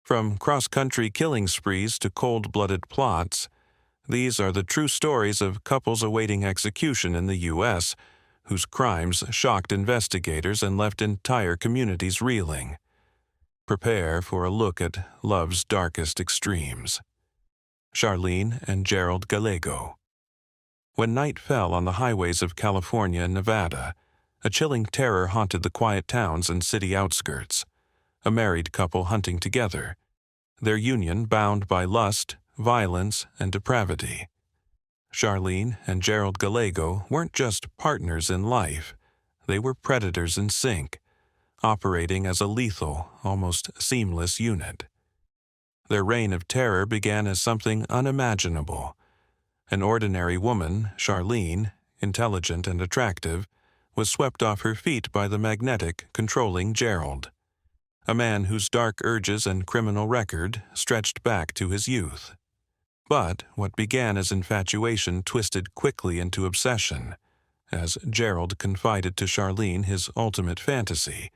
From cross-country killing sprees to cold-blooded plots, these are the true stories of couples awaiting execution in the U.S., whose crimes shocked investigators and left entire communities reeling. Prepare for a look at love's darkest extremes. Charlene and Gerald Gallego. When night fell on the highways of California and Nevada, a chilling terror haunted the quiet towns and city outskirts. A married couple hunting together, their union bound by lust, violence, and depravity. Charlene and Gerald Gallego weren't just partners in life, they were predators in sync, operating as a lethal, almost seamless unit. Their reign of terror began as something unimaginable. An ordinary woman, Charlene, intelligent and attractive, was swept off her feet by the magnetic, controlling Gerald, a man whose dark urges and criminal record stretched back to his youth. But what began as infatuation twisted quickly into obsession, as Gerald confided to Charlene his ultimate fantasy: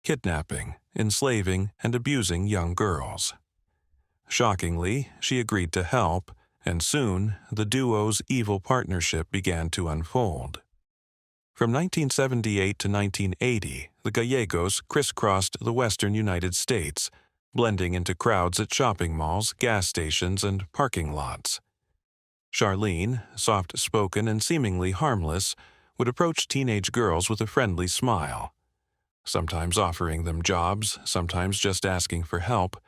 kidnapping, enslaving, and abusing young girls. Shockingly, she agreed to help, and soon the duo's evil partnership began to unfold. From 1978 to 1980, the Gallegos crisscrossed the western United States, blending into crowds at shopping malls, gas stations, and parking lots. Charlene, soft-spoken and seemingly harmless, would approach teenage girls with a friendly smile, sometimes offering them jobs, sometimes just asking for help,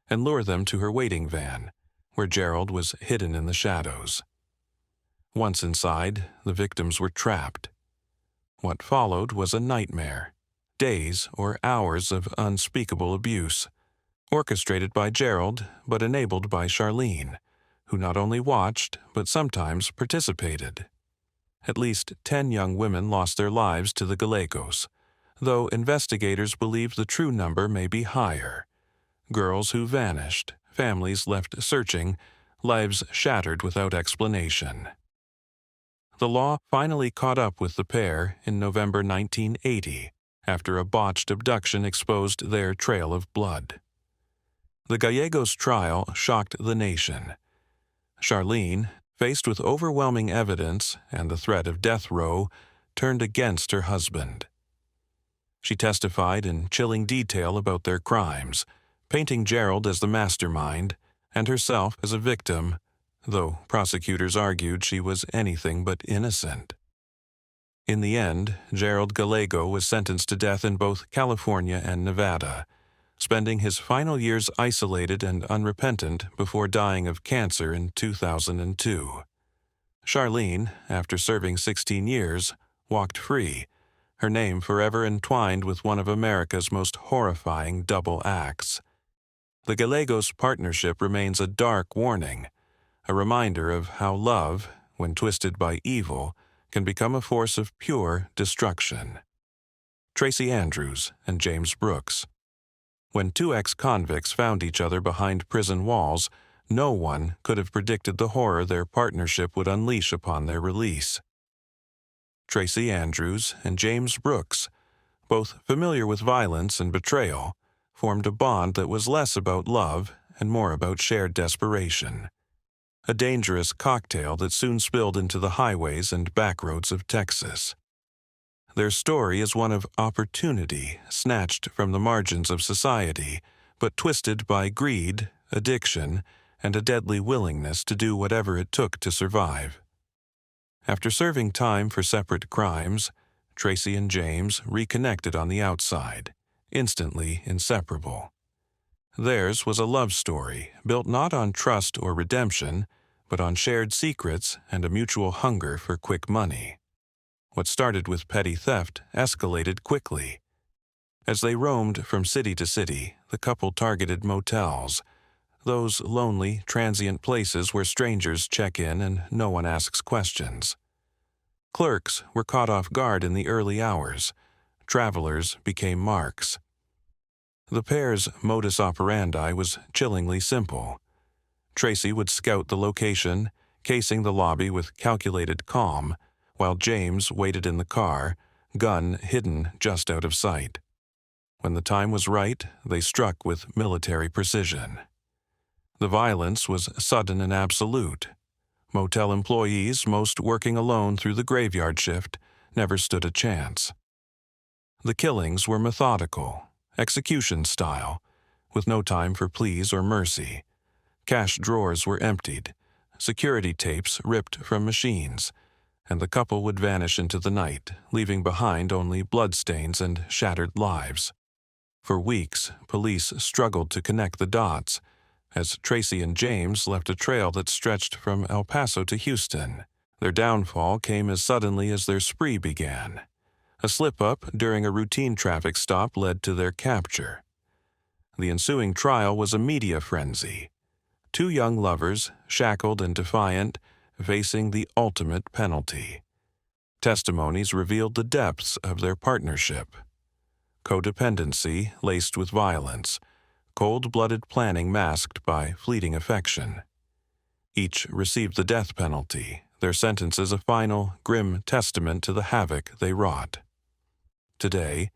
and lure them to her waiting van, where Gerald was hidden in the shadows. Once inside, the victims were trapped. What followed was a nightmare, days or hours of unspeakable abuse, orchestrated by Gerald but enabled by Charlene, who not only watched but sometimes participated. At least 10 young women lost their lives to the Gallegos, though investigators believe the true number may be higher. Girls who vanished, families left searching, lives shattered without explanation. The law finally caught up with the pair in November 1980, after a botched abduction exposed their trail of blood. The Gallegos' trial shocked the nation. Charlene, faced with overwhelming evidence and the threat of death row, turned against her husband. She testified in chilling detail about their crimes, painting Gerald as the mastermind and herself as a victim, though prosecutors argued she was anything but innocent. In the end, Gerald Gallego was sentenced to death in both California and Nevada, spending his final years isolated and unrepentant before dying of cancer in 2002. Charlene, after serving 16 years, walked free, her name forever entwined with one of America's most horrifying double acts. The Gallegos' partnership remains a dark warning, a reminder of how love, when twisted by evil, can become a force of pure destruction. Tracy Andrews and James Brooks. When two ex-convicts found each other behind prison walls, no one could have predicted the horror their partnership would unleash upon their release. Tracy Andrews and James Brooks, both familiar with violence and betrayal, formed a bond that was less about love and more about shared desperation. A dangerous cocktail that soon spilled into the highways and backroads of Texas. Their story is one of opportunity snatched from the margins of society, but twisted by greed, addiction, and a deadly willingness to do whatever it took to survive. After serving time for separate crimes, Tracy and James reconnected on the outside, instantly inseparable. Theirs was a love story built not on trust or redemption, but on shared secrets and a mutual hunger for quick money. What started with petty theft escalated quickly. As they roamed from city to city, the couple targeted motels, those lonely, transient places where strangers check in and no one asks questions. Clerks were caught off guard in the early hours. Travelers became marks. The pair's modus operandi was chillingly simple. Tracy would scout the location, casing the lobby with calculated calm, while James waited in the car, gun hidden just out of sight. When the time was right, they struck with military precision. The violence was sudden and absolute. Motel employees, most working alone through the graveyard shift, never stood a chance. The killings were methodical, execution style, with no time for pleas or mercy. Cash drawers were emptied, security tapes ripped from machines, and the couple would vanish into the night, leaving behind only bloodstains and shattered lives. For weeks, police struggled to connect the dots, as Tracy and James left a trail that stretched from El Paso to Houston. Their downfall came as suddenly as their spree began. A slip-up during a routine traffic stop led to their capture. The ensuing trial was a media frenzy. Two young lovers, shackled and defiant, facing the ultimate penalty. Testimonies revealed the depths of their partnership. Codependency laced with violence, cold-blooded planning masked by fleeting affection. Each received the death penalty, their sentences a final, grim testament to the havoc they wrought. Today,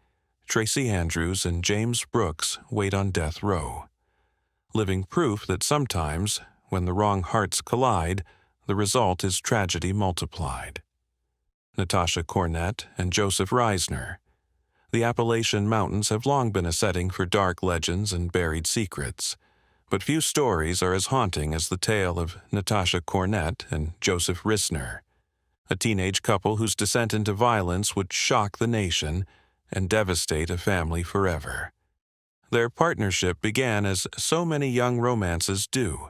Tracy Andrews and James Brooks wait on death row, living proof that sometimes, when the wrong hearts collide, the result is tragedy multiplied. Natasha Cornett and Joseph Reisner. The Appalachian Mountains have long been a setting for dark legends and buried secrets, but few stories are as haunting as the tale of Natasha Cornett and Joseph Reisner, a teenage couple whose descent into violence would shock the nation and devastate a family forever. Their partnership began as so many young romances do.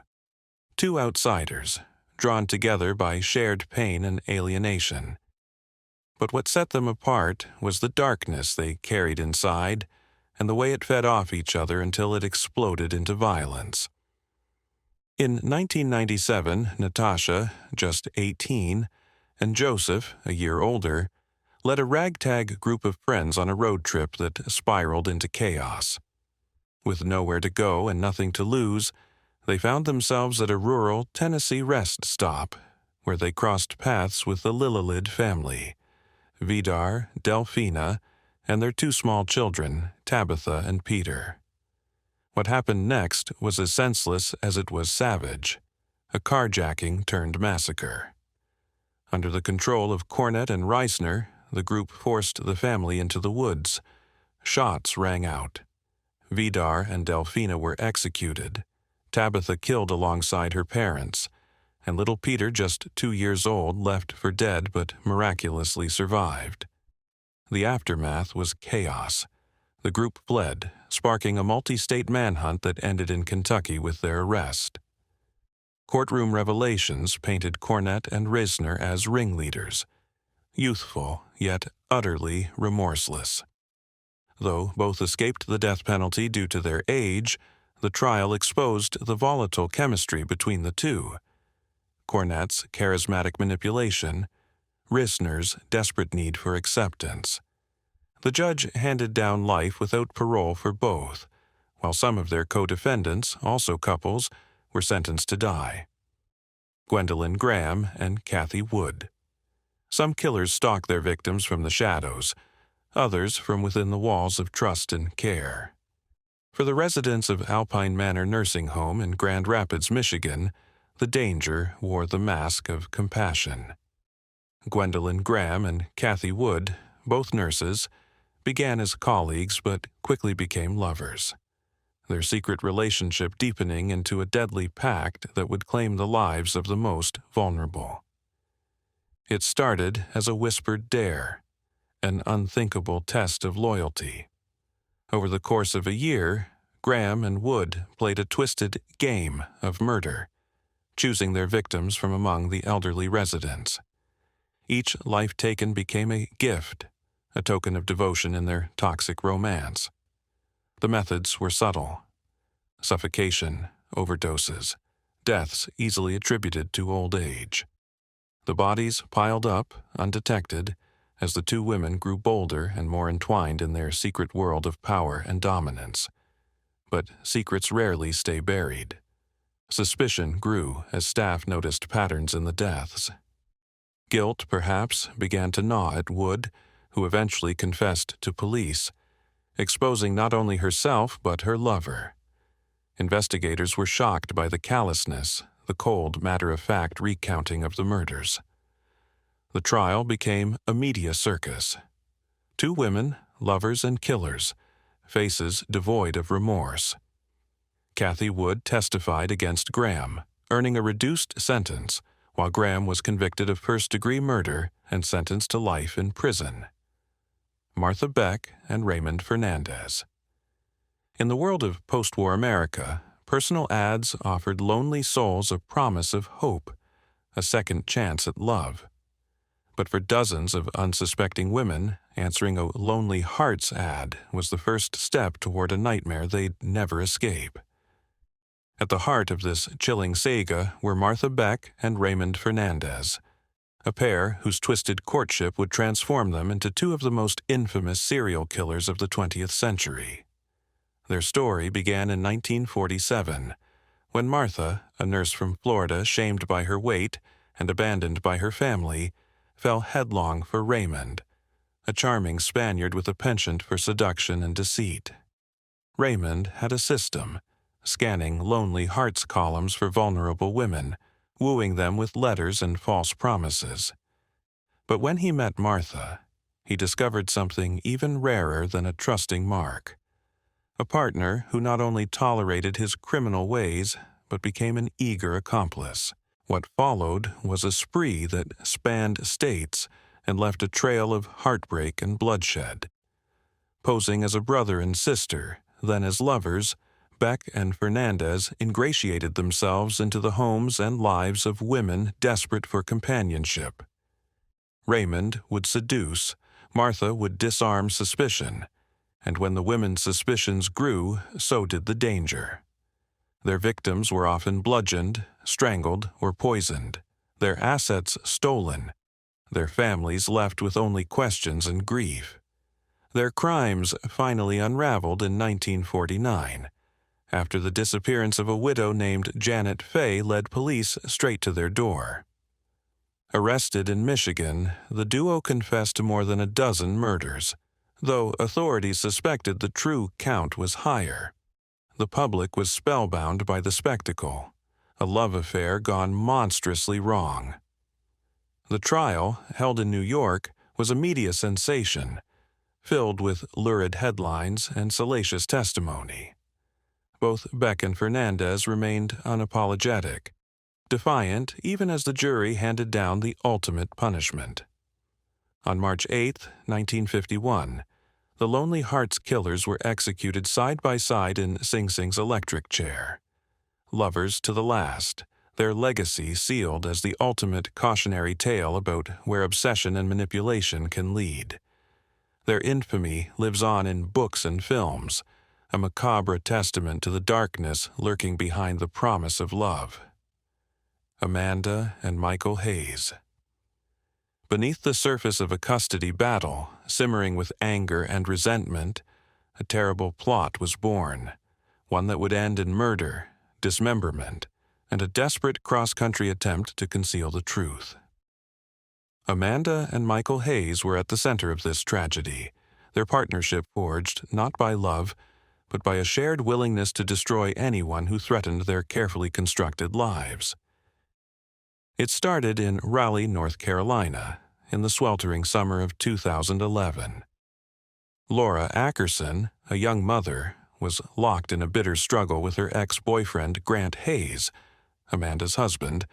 Two outsiders, drawn together by shared pain and alienation. But what set them apart was the darkness they carried inside and the way it fed off each other until it exploded into violence. In 1997, Natasha, just 18, and Joseph, a year older, led a ragtag group of friends on a road trip that spiraled into chaos. With nowhere to go and nothing to lose, they found themselves at a rural Tennessee rest stop, where they crossed paths with the Lillelid family, Vidar, Delphina, and their two small children, Tabitha and Peter. What happened next was as senseless as it was savage, a carjacking turned massacre. Under the control of Cornett and Reisner, the group forced the family into the woods. Shots rang out. Vidar and Delphina were executed, Tabitha killed alongside her parents, and little Peter, just 2 years old, left for dead but miraculously survived. The aftermath was chaos. The group fled, sparking a multi-state manhunt that ended in Kentucky with their arrest. Courtroom revelations painted Cornett and Reisner as ringleaders, youthful yet utterly remorseless. Though both escaped the death penalty due to their age, the trial exposed the volatile chemistry between the two. Cornett's charismatic manipulation, Reisner's desperate need for acceptance. The judge handed down life without parole for both, while some of their co-defendants, also couples, were sentenced to die. Gwendolyn Graham and Kathy Wood. Some killers stalk their victims from the shadows, others from within the walls of trust and care. For the residents of Alpine Manor Nursing Home in Grand Rapids, Michigan, the danger wore the mask of compassion. Gwendolyn Graham and Kathy Wood, both nurses, began as colleagues but quickly became lovers, their secret relationship deepening into a deadly pact that would claim the lives of the most vulnerable. It started as a whispered dare, an unthinkable test of loyalty. Over the course of a year, Graham and Wood played a twisted game of murder, choosing their victims from among the elderly residents. Each life taken became a gift, a token of devotion in their toxic romance. The methods were subtle. Suffocation, overdoses, deaths easily attributed to old age. The bodies piled up, undetected, as the two women grew bolder and more entwined in their secret world of power and dominance. But secrets rarely stay buried. Suspicion grew as staff noticed patterns in the deaths. Guilt, perhaps, began to gnaw at Wood, who eventually confessed to police, exposing not only herself but her lover. Investigators were shocked by the callousness, the cold, matter-of-fact recounting of the murders. The trial became a media circus. Two women, lovers and killers, faces devoid of remorse. Kathy Wood testified against Graham, earning a reduced sentence, while Graham was convicted of first-degree murder and sentenced to life in prison. Martha Beck and Raymond Fernandez. In the world of post-war America, personal ads offered lonely souls a promise of hope, a second chance at love. But for dozens of unsuspecting women, answering a Lonely Hearts ad was the first step toward a nightmare they'd never escape. At the heart of this chilling saga were Martha Beck and Raymond Fernandez, a pair whose twisted courtship would transform them into two of the most infamous serial killers of the 20th century. Their story began in 1947, when Martha, a nurse from Florida shamed by her weight and abandoned by her family, fell headlong for Raymond, a charming Spaniard with a penchant for seduction and deceit. Raymond had a system, scanning Lonely Hearts columns for vulnerable women, wooing them with letters and false promises. But when he met Martha, he discovered something even rarer than a trusting mark. A partner who not only tolerated his criminal ways, but became an eager accomplice. What followed was a spree that spanned states and left a trail of heartbreak and bloodshed. Posing as a brother and sister, then as lovers, Beck and Fernandez ingratiated themselves into the homes and lives of women desperate for companionship. Raymond would seduce, Martha would disarm suspicion, and when the women's suspicions grew, so did the danger. Their victims were often bludgeoned, strangled, or poisoned, their assets stolen, their families left with only questions and grief. Their crimes finally unraveled in 1949, after the disappearance of a widow named Janet Fay led police straight to their door. Arrested in Michigan, the duo confessed to more than a dozen murders, though authorities suspected the true count was higher. The public was spellbound by the spectacle, a love affair gone monstrously wrong. The trial, held in New York, was a media sensation, filled with lurid headlines and salacious testimony. Both Beck and Fernandez remained unapologetic, defiant even as the jury handed down the ultimate punishment. On March 8, 1951, the Lonely Hearts killers were executed side by side in Sing Sing's electric chair. Lovers to the last, their legacy sealed as the ultimate cautionary tale about where obsession and manipulation can lead. Their infamy lives on in books and films, a macabre testament to the darkness lurking behind the promise of love. Amanda and Michael Hayes. Beneath the surface of a custody battle, simmering with anger and resentment, a terrible plot was born, one that would end in murder, dismemberment, and a desperate cross-country attempt to conceal the truth. Amanda and Michael Hayes were at the center of this tragedy, their partnership forged not by love, but by a shared willingness to destroy anyone who threatened their carefully constructed lives. It started in Raleigh, North Carolina, in the sweltering summer of 2011. Laura Ackerson, a young mother, was locked in a bitter struggle with her ex-boyfriend Grant Hayes, Amanda's husband,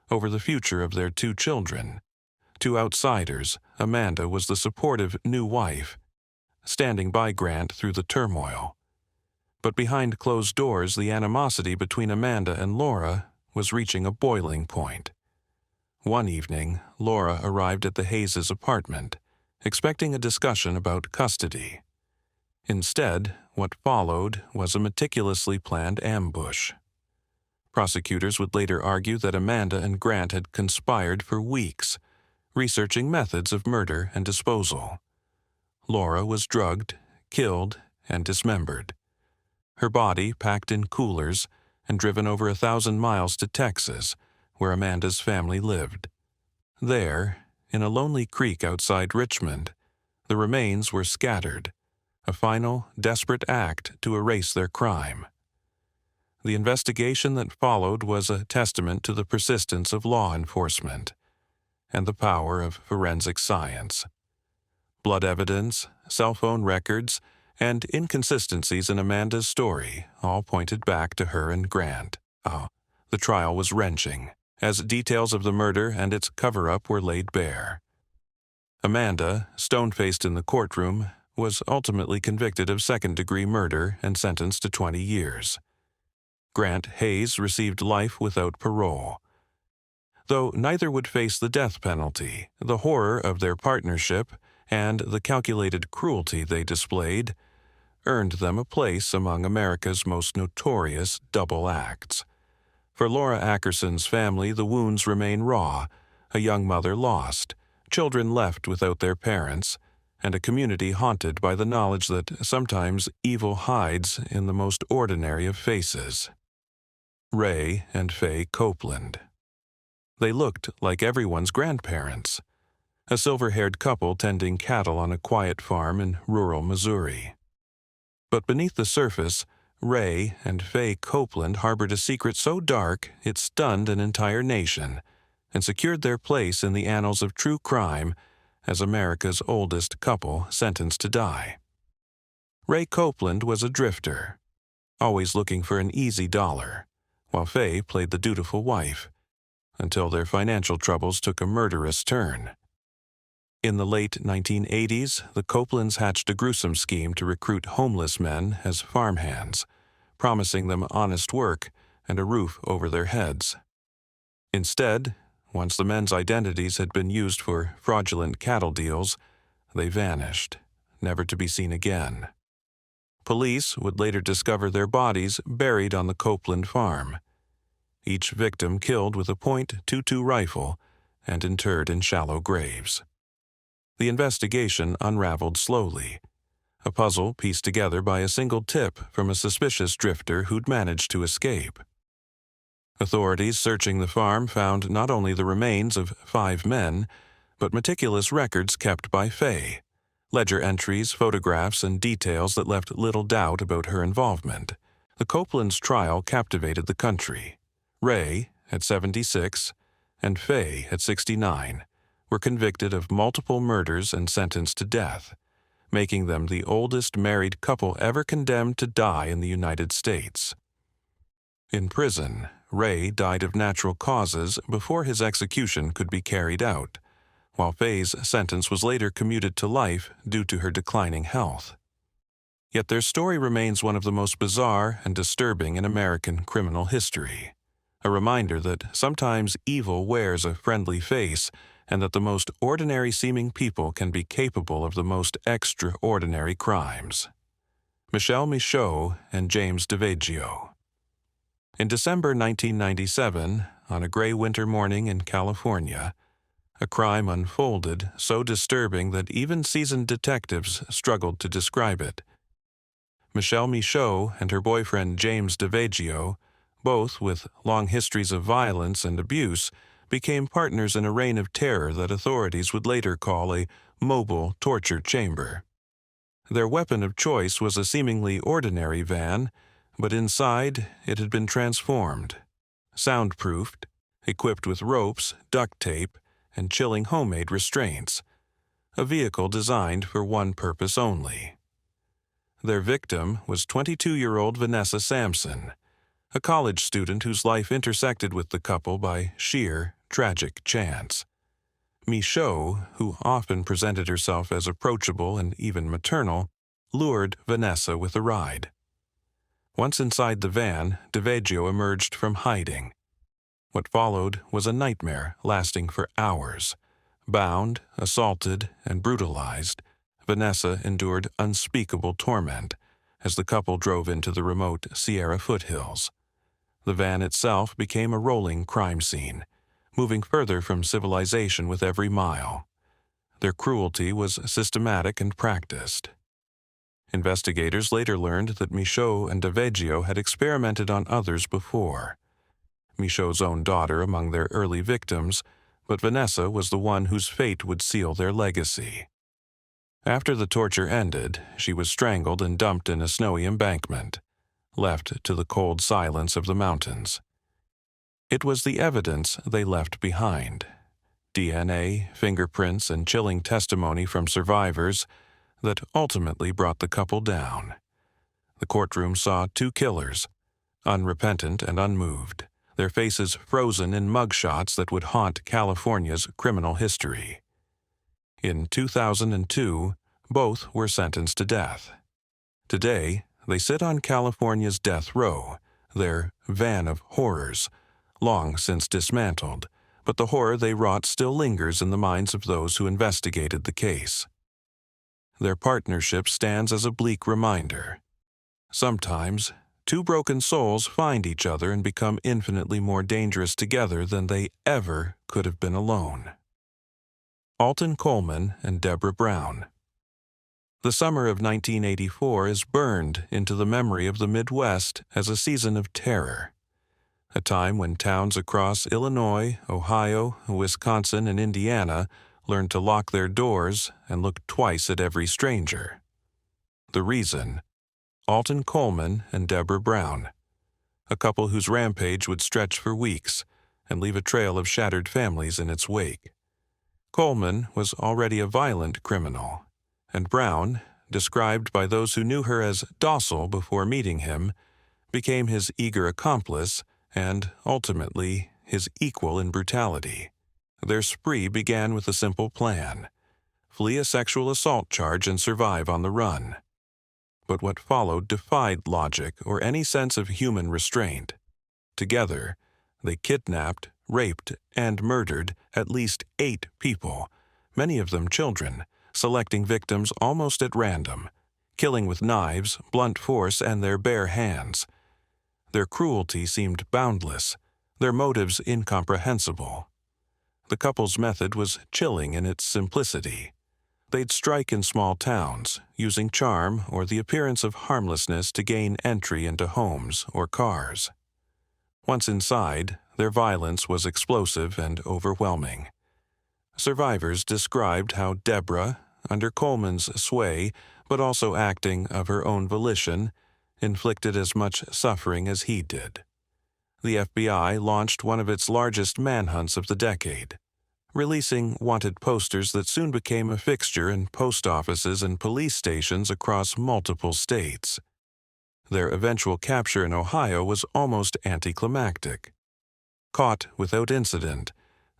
over the future of their two children. To outsiders, Amanda was the supportive new wife, standing by Grant through the turmoil. But behind closed doors, the animosity between Amanda and Laura was reaching a boiling point. One evening, Laura arrived at the Hayes' apartment, expecting a discussion about custody. Instead, what followed was a meticulously planned ambush. Prosecutors would later argue that Amanda and Grant had conspired for weeks, researching methods of murder and disposal. Laura was drugged, killed, and dismembered. Her body packed in coolers and driven over 1,000 miles to Texas, where Amanda's family lived. There, in a lonely creek outside Richmond, the remains were scattered, a final, desperate act to erase their crime. The investigation that followed was a testament to the persistence of law enforcement and the power of forensic science. Blood evidence, cell phone records, and inconsistencies in Amanda's story all pointed back to her and Grant. The trial was wrenching, as details of the murder and its cover-up were laid bare. Amanda, stone-faced in the courtroom, was ultimately convicted of second-degree murder and sentenced to 20 years. Grant Hayes received life without parole. Though neither would face the death penalty, the horror of their partnership and the calculated cruelty they displayed earned them a place among America's most notorious double acts. For Laura Ackerson's family, the wounds remain raw: a young mother lost, children left without their parents, and a community haunted by the knowledge that sometimes evil hides in the most ordinary of faces. Ray and Faye Copeland. They looked like everyone's grandparents, a silver-haired couple tending cattle on a quiet farm in rural Missouri. But beneath the surface, Ray and Faye Copeland harbored a secret so dark it stunned an entire nation and secured their place in the annals of true crime as America's oldest couple sentenced to die. Ray Copeland was a drifter, always looking for an easy dollar, while Faye played the dutiful wife, until their financial troubles took a murderous turn. In the late 1980s, the Copelands hatched a gruesome scheme to recruit homeless men as farmhands, promising them honest work and a roof over their heads. Instead, once the men's identities had been used for fraudulent cattle deals, they vanished, never to be seen again. Police would later discover their bodies buried on the Copeland farm, each victim killed with a .22 rifle and interred in shallow graves. The investigation unraveled slowly, a puzzle pieced together by a single tip from a suspicious drifter who'd managed to escape. Authorities searching the farm found not only the remains of 5 men, but meticulous records kept by Faye, ledger entries, photographs, and details that left little doubt about her involvement. The Copelands' trial captivated the country. Ray, at 76, and Faye, at 69, were convicted of multiple murders and sentenced to death, making them the oldest married couple ever condemned to die in the United States. In prison, Ray died of natural causes before his execution could be carried out, while Faye's sentence was later commuted to life due to her declining health. Yet their story remains one of the most bizarre and disturbing in American criminal history, a reminder that sometimes evil wears a friendly face and that the most ordinary-seeming people can be capable of the most extraordinary crimes. Michelle Michaud and James DiVeggio. In December 1997, on a gray winter morning in California, a crime unfolded so disturbing that even seasoned detectives struggled to describe it. Michelle Michaud and her boyfriend James DiVeggio, both with long histories of violence and abuse, became partners in a reign of terror that authorities would later call a mobile torture chamber. Their weapon of choice was a seemingly ordinary van, but inside it had been transformed, soundproofed, equipped with ropes, duct tape, and chilling homemade restraints, a vehicle designed for one purpose only. Their victim was 22-year-old Vanessa Sampson, a college student whose life intersected with the couple by sheer, tragic chance. Michaud, who often presented herself as approachable and even maternal, lured Vanessa with a ride. Once inside the van, DiVeggio emerged from hiding. What followed was a nightmare lasting for hours. Bound, assaulted, and brutalized, Vanessa endured unspeakable torment as the couple drove into the remote Sierra foothills. The van itself became a rolling crime scene, moving further from civilization with every mile. Their cruelty was systematic and practiced. Investigators later learned that Michaud and DiVeggio had experimented on others before. Michaud's own daughter among their early victims, but Vanessa was the one whose fate would seal their legacy. After the torture ended, she was strangled and dumped in a snowy embankment, left to the cold silence of the mountains. It was the evidence they left behind, DNA, fingerprints, and chilling testimony from survivors, that ultimately brought the couple down. The courtroom saw two killers, unrepentant and unmoved, their faces frozen in mugshots that would haunt California's criminal history. In 2002, both were sentenced to death. Today, they sit on California's death row, their van of horrors, long since dismantled, but the horror they wrought still lingers in the minds of those who investigated the case. Their partnership stands as a bleak reminder. Sometimes, two broken souls find each other and become infinitely more dangerous together than they ever could have been alone. Alton Coleman and Deborah Brown. The summer of 1984 is burned into the memory of the Midwest as a season of terror, a time when towns across Illinois, Ohio, Wisconsin, and Indiana learned to lock their doors and look twice at every stranger. The reason: Alton Coleman and Deborah Brown, a couple whose rampage would stretch for weeks and leave a trail of shattered families in its wake. Coleman was already a violent criminal, and Brown, described by those who knew her as docile before meeting him, became his eager accomplice and, ultimately, his equal in brutality. Their spree began with a simple plan: flee a sexual assault charge and survive on the run. But what followed defied logic or any sense of human restraint. Together, they kidnapped, raped, and murdered at least 8 people, many of them children, selecting victims almost at random, killing with knives, blunt force, and their bare hands. Their cruelty seemed boundless, their motives incomprehensible. The couple's method was chilling in its simplicity. They'd strike in small towns, using charm or the appearance of harmlessness to gain entry into homes or cars. Once inside, their violence was explosive and overwhelming. Survivors described how Deborah, under Coleman's sway, but also acting of her own volition, inflicted as much suffering as he did. The FBI launched one of its largest manhunts of the decade, releasing wanted posters that soon became a fixture in post offices and police stations across multiple states. Their eventual capture in Ohio was almost anticlimactic. Caught without incident,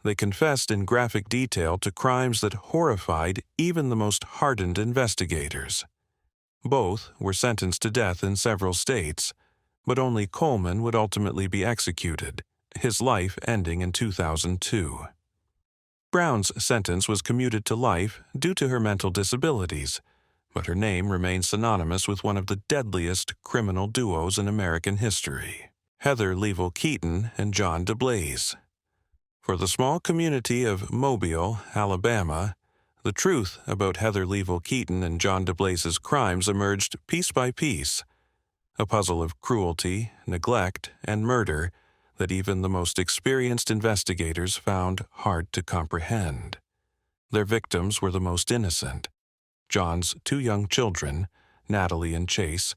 they confessed in graphic detail to crimes that horrified even the most hardened investigators. Both were sentenced to death in several states, but only Coleman would ultimately be executed, his life ending in 2002. Brown's sentence was commuted to life due to her mental disabilities, but her name remains synonymous with one of the deadliest criminal duos in American history, Heather Leavell Keaton and John DeBlaze. For the small community of Mobile, Alabama, the truth about Heather Leavell Keaton and John DeBlaze's crimes emerged piece by piece, a puzzle of cruelty, neglect, and murder that even the most experienced investigators found hard to comprehend. Their victims were the most innocent: John's 2 young children, Natalie and Chase,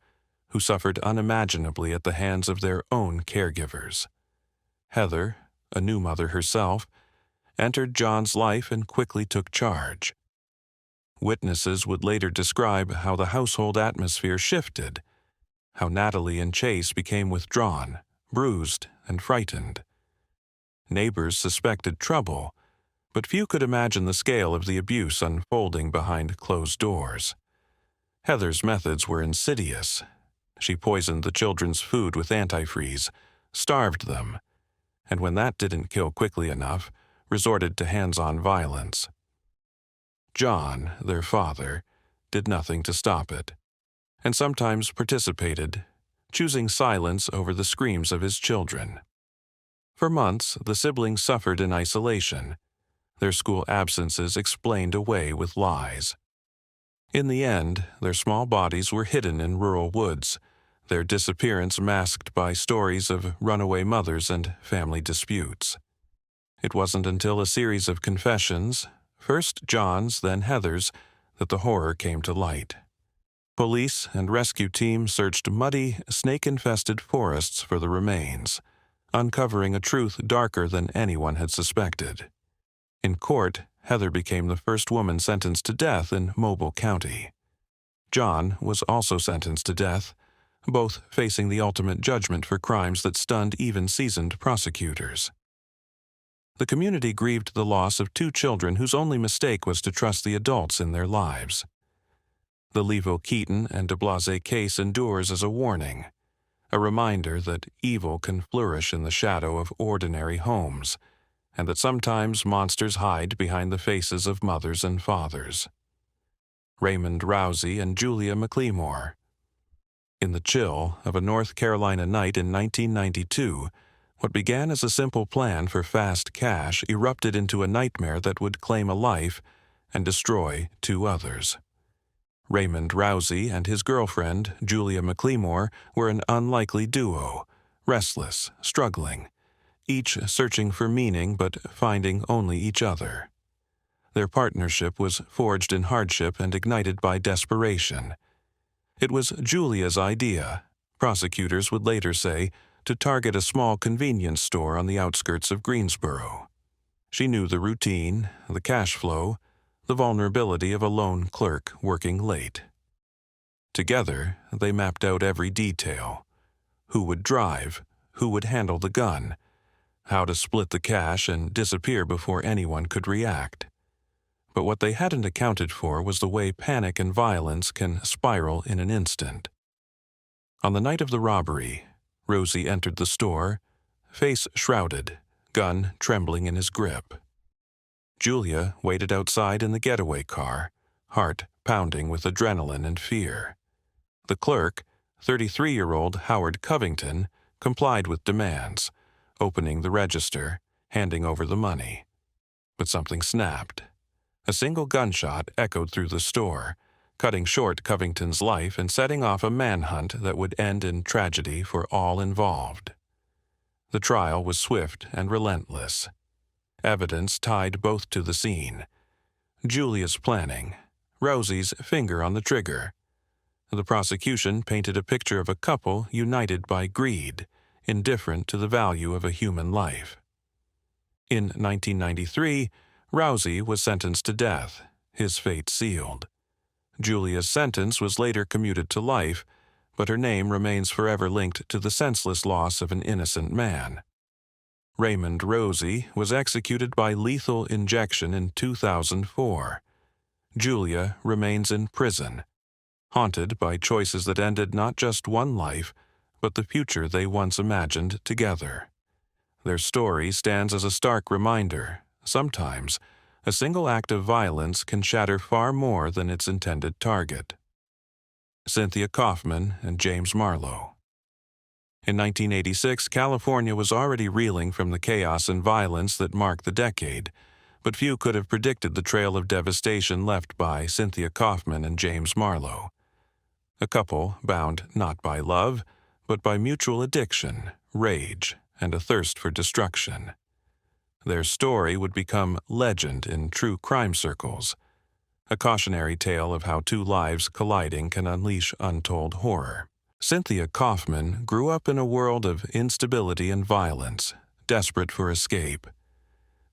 who suffered unimaginably at the hands of their own caregivers. Heather, a new mother herself, entered John's life and quickly took charge. Witnesses would later describe how the household atmosphere shifted, how Natalie and Chase became withdrawn, bruised, and frightened. Neighbors suspected trouble, but few could imagine the scale of the abuse unfolding behind closed doors. Heather's methods were insidious. She poisoned the children's food with antifreeze, starved them, and when that didn't kill quickly enough, resorted to hands-on violence. John, their father, did nothing to stop it, and sometimes participated, choosing silence over the screams of his children. For months, the siblings suffered in isolation, their school absences explained away with lies. In the end, their small bodies were hidden in rural woods, their disappearance masked by stories of runaway mothers and family disputes. It wasn't until a series of confessions, first John's, then Heather's, that the horror came to light. Police and rescue teams searched muddy, snake-infested forests for the remains, uncovering a truth darker than anyone had suspected. In court, Heather became the first woman sentenced to death in Mobile County. John was also sentenced to death, both facing the ultimate judgment for crimes that stunned even seasoned prosecutors. The community grieved the loss of two children whose only mistake was to trust the adults in their lives. The Levo-Keaton and de Blase case endures as a warning, a reminder that evil can flourish in the shadow of ordinary homes, and that sometimes monsters hide behind the faces of mothers and fathers. Raymond Rousey and Julia McLemore. In the chill of a North Carolina night in 1992, what began as a simple plan for fast cash erupted into a nightmare that would claim a life and destroy two others. Raymond Rousey and his girlfriend, Julia McLemore, were an unlikely duo, restless, struggling, each searching for meaning but finding only each other. Their partnership was forged in hardship and ignited by desperation. It was Julia's idea, prosecutors would later say, to target a small convenience store on the outskirts of Greensboro. She knew the routine, the cash flow, the vulnerability of a lone clerk working late. Together, they mapped out every detail: who would drive, who would handle the gun, how to split the cash and disappear before anyone could react. But what they hadn't accounted for was the way panic and violence can spiral in an instant. On the night of the robbery, Rosie entered the store, face shrouded, gun trembling in his grip. Julia waited outside in the getaway car, heart pounding with adrenaline and fear. The clerk, 33-year-old Howard Covington, complied with demands, opening the register, handing over the money. But something snapped. A single gunshot echoed through the store, cutting short Covington's life and setting off a manhunt that would end in tragedy for all involved. The trial was swift and relentless. Evidence tied both to the scene: Julia's planning, Rosie's finger on the trigger. The prosecution painted a picture of a couple united by greed, indifferent to the value of a human life. In 1993, Rousey was sentenced to death, his fate sealed. Julia's sentence was later commuted to life, but her name remains forever linked to the senseless loss of an innocent man. Raymond Rousey was executed by lethal injection in 2004. Julia remains in prison, haunted by choices that ended not just one life, but the future they once imagined together. Their story stands as a stark reminder: sometimes, a single act of violence can shatter far more than its intended target. Cynthia Kaufman and James Marlowe. In 1986, California was already reeling from the chaos and violence that marked the decade, but few could have predicted the trail of devastation left by Cynthia Kaufman and James Marlowe. A couple bound not by love, but by mutual addiction, rage, and a thirst for destruction. Their story would become legend in true crime circles, a cautionary tale of how two lives colliding can unleash untold horror. Cynthia Kaufman grew up in a world of instability and violence, desperate for escape.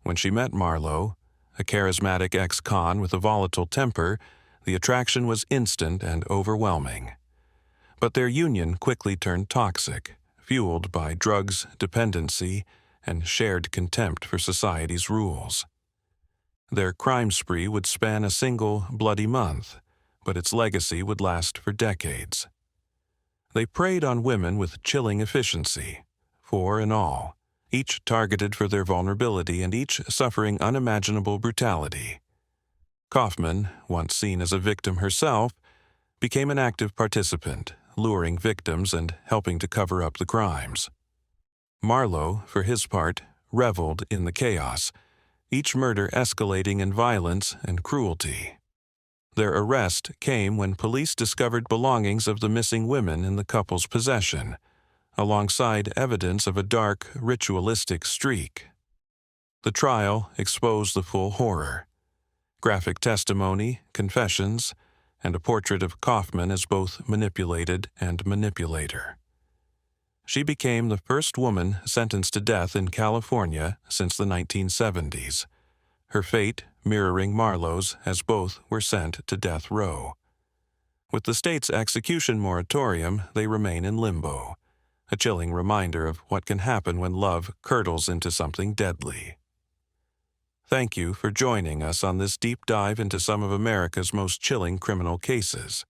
When she met Marlowe, a charismatic ex-con with a volatile temper, the attraction was instant and overwhelming. But their union quickly turned toxic, fueled by drugs, dependency, and shared contempt for society's rules. Their crime spree would span a single bloody month, but its legacy would last for decades. They preyed on women with chilling efficiency, 4 in all, each targeted for their vulnerability and each suffering unimaginable brutality. Kaufman, once seen as a victim herself, became an active participant, luring victims and helping to cover up the crimes. Marlowe, for his part, reveled in the chaos, each murder escalating in violence and cruelty. Their arrest came when police discovered belongings of the missing women in the couple's possession, alongside evidence of a dark, ritualistic streak. The trial exposed the full horror. graphic testimony, confessions, and a portrait of Kaufman as both manipulated and manipulator. She became the first woman sentenced to death in California since the 1970s, her fate mirroring Marlowe's as both were sent to death row. With the state's execution moratorium, they remain in limbo, a chilling reminder of what can happen when love curdles into something deadly. Thank you for joining us on this deep dive into some of America's most chilling criminal cases.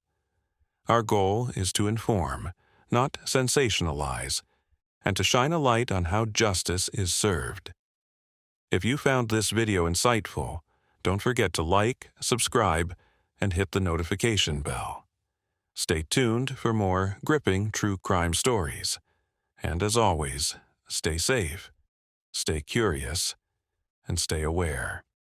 Our goal is to inform, not sensationalize, and to shine a light on how justice is served. If you found this video insightful, don't forget to like, subscribe, and hit the notification bell. Stay tuned for more gripping true crime stories. And as always, stay safe, stay curious, and stay aware.